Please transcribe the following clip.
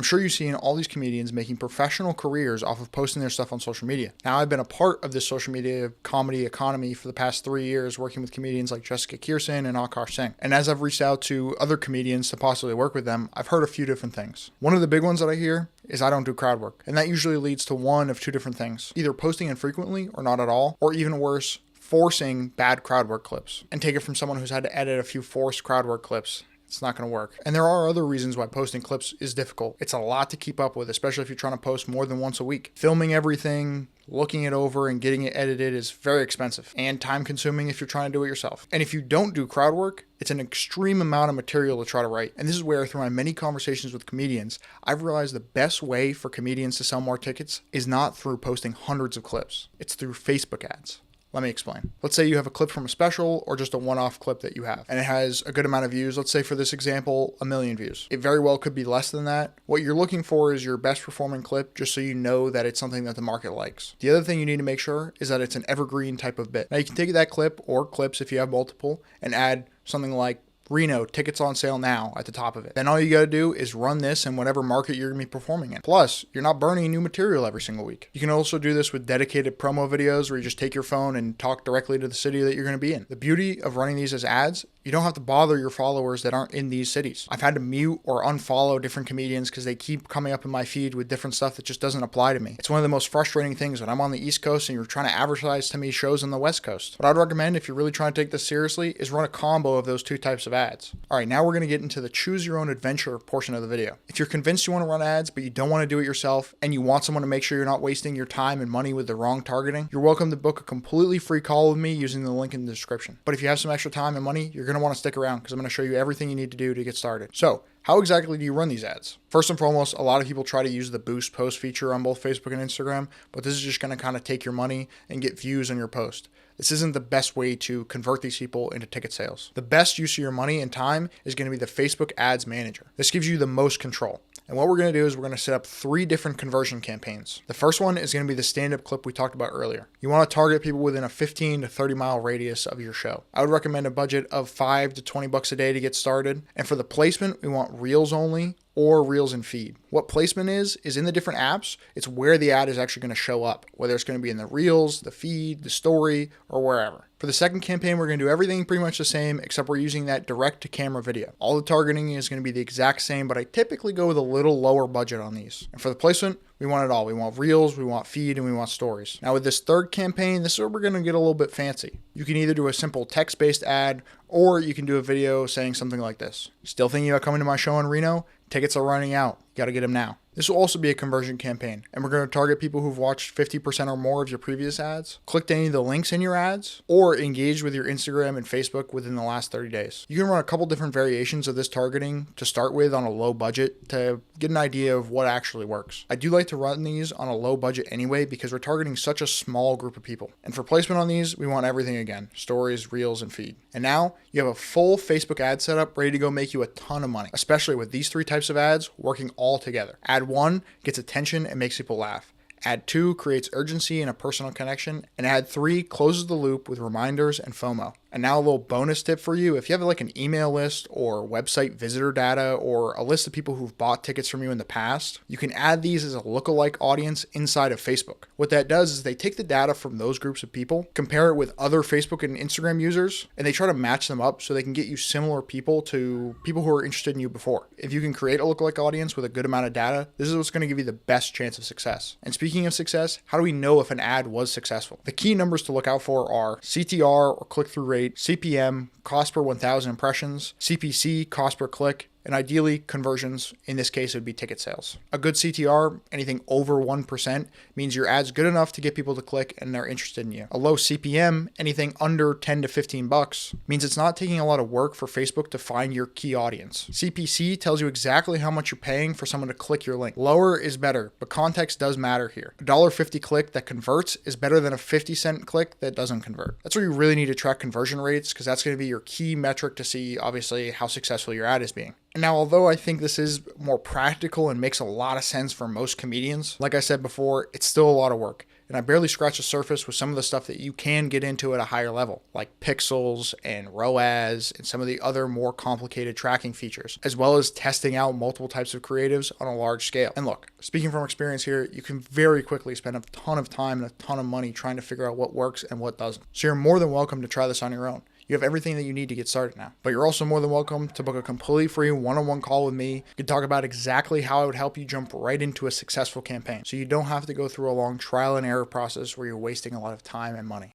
sure you've seen all these comedians making professional careers off of posting their stuff on social media. Now, I've been a part of this social media comedy economy for the past 3 years, working with comedians like Jessica Kirsten and Akash Singh. And as I've reached out to other comedians to possibly work with them, I've heard a few different things. One of the big ones that I hear is I don't do crowd work. And that usually leads to one of two different things: either posting infrequently or not at all, or even worse, forcing bad crowd work clips. And take it from someone who's had to edit a few forced crowd work clips, it's not going to work. And there are other reasons why posting clips is difficult. It's a lot to keep up with, especially if you're trying to post more than once a week. Filming everything, looking it over, and getting it edited is very expensive and time consuming if you're trying to do it yourself. And if you don't do crowd work, it's an extreme amount of material to try to write. And this is where, through my many conversations with comedians, I've realized the best way for comedians to sell more tickets is not through posting hundreds of clips. It's through Facebook ads. Let me explain. Let's say you have a clip from a special or just a one-off clip that you have, and it has a good amount of views. Let's say for this example, 1 million views. It very well could be less than that. What you're looking for is your best performing clip, just so you know that it's something that the market likes. The other thing you need to make sure is that it's an evergreen type of bit. Now you can take that clip or clips if you have multiple and add something like Reno, tickets on sale now at the top of it. Then all you got to do is run this in whatever market you're going to be performing in. Plus, you're not burning new material every single week. You can also do this with dedicated promo videos where you just take your phone and talk directly to the city that you're going to be in. The beauty of running these as ads, you don't have to bother your followers that aren't in these cities. I've had to mute or unfollow different comedians because they keep coming up in my feed with different stuff that just doesn't apply to me. It's one of the most frustrating things when I'm on the East Coast and you're trying to advertise to me shows on the West Coast. What I'd recommend if you're really trying to take this seriously is run a combo of those two types of ads. All right, now we're going to get into the choose your own adventure portion of the video. If you're convinced you want to run ads, but you don't want to do it yourself, and you want someone to make sure you're not wasting your time and money with the wrong targeting, you're welcome to book a completely free call with me using the link in the description. But if you have some extra time and money, you're going to want to stick around because I'm going to show you everything you need to do to get started. So, how exactly do you run these ads? First and foremost, a lot of people try to use the boost post feature on both Facebook and Instagram, but this is just going to kind of take your money and get views on your post. This isn't the best way to convert these people into ticket sales. The best use of your money and time is going to be the Facebook Ads Manager. This gives you the most control. And what we're going to do is we're going to set up 3 different conversion campaigns. The first one is going to be the stand-up clip we talked about earlier. You want to target people within a 15 to 30 mile radius of your show. I would recommend a budget of $5 to $20 a day to get started. And for the placement, we want Reels only or Reels and feed. What placement is in the different apps, it's where the ad is actually going to show up, whether it's going to be in the Reels, the feed, the story, or wherever. For the second campaign, we're going to do everything pretty much the same, except we're using that direct-to-camera video. All the targeting is going to be the exact same, but I typically go with a little lower budget on these. And for the placement, we want it all. We want Reels, we want feed, and we want stories. Now with this third campaign, this is where we're going to get a little bit fancy. You can either do a simple text-based ad, or you can do a video saying something like this: still thinking about coming to my show in Reno? Tickets are running out. You got to get them now. This will also be a conversion campaign, and we're going to target people who've watched 50% or more of your previous ads, clicked any of the links in your ads, or engaged with your Instagram and Facebook within the last 30 days. You can run a couple different variations of this targeting to start with on a low budget to get an idea of what actually works. I do like to run these on a low budget anyway because we're targeting such a small group of people. And for placement on these, we want everything again: stories, Reels, and feed. And now you have a full Facebook ad setup ready to go make you a ton of money, especially with these 3 types of ads working all together. Ad 1 gets attention and makes people laugh. Ad 2 creates urgency and a personal connection. And ad 3 closes the loop with reminders and FOMO. And now a little bonus tip for you: if you have like an email list or website visitor data or a list of people who've bought tickets from you in the past, you can add these as a lookalike audience inside of Facebook. What that does is they take the data from those groups of people, compare it with other Facebook and Instagram users, and they try to match them up so they can get you similar people to people who are interested in you before. If you can create a lookalike audience with a good amount of data, this is what's going to give you the best chance of success. And speaking of success, how do we know if an ad was successful? The key numbers to look out for are CTR, or click-through rate, CPM, cost per 1,000 impressions, CPC, cost per click, and ideally conversions. In this case, it would be ticket sales. A good CTR, anything over 1%, means your ad's good enough to get people to click and they're interested in you. A low CPM, anything under 10 to 15 bucks, means it's not taking a lot of work for Facebook to find your key audience. CPC tells you exactly how much you're paying for someone to click your link. Lower is better, but context does matter here. A $1.50 click that converts is better than a 50-cent click that doesn't convert. That's where you really need to track conversion rates, because that's going to be your key metric to see, obviously, how successful your ad is being. And now, although I think this is more practical and makes a lot of sense for most comedians, like I said before, it's still a lot of work. And I barely scratched the surface with some of the stuff that you can get into at a higher level, like pixels and ROAS and some of the other more complicated tracking features, as well as testing out multiple types of creatives on a large scale. And look, speaking from experience here, you can very quickly spend a ton of time and a ton of money trying to figure out what works and what doesn't. So you're more than welcome to try this on your own. You have everything that you need to get started now. But you're also more than welcome to book a completely free one-on-one call with me. You can talk about exactly how I would help you jump right into a successful campaign, so you don't have to go through a long trial and error process where you're wasting a lot of time and money.